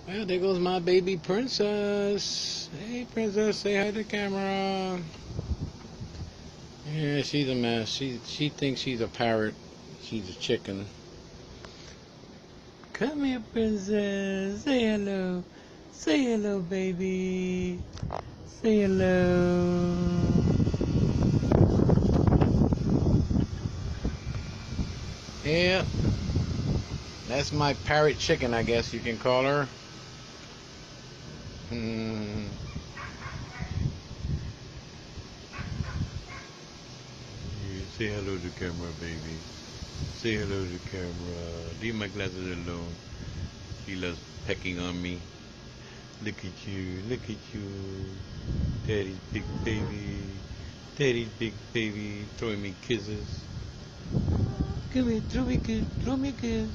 Well, there goes my baby princess. Hey, princess, say hi to the camera. Yeah, she's a mess. She thinks she's a parrot. She's a chicken. Come here, princess. Say hello. Say hello, baby. Say hello. Yeah, that's my parrot chicken, I guess you can call her. Hmm. Say hello to the camera, baby. Say hello to the camera. Leave my glasses alone. She loves pecking on me. Look at you. Look at you. Daddy's big baby. Daddy's big baby. Throwing me kisses. Come here, throw me a kiss. Throw me a kiss.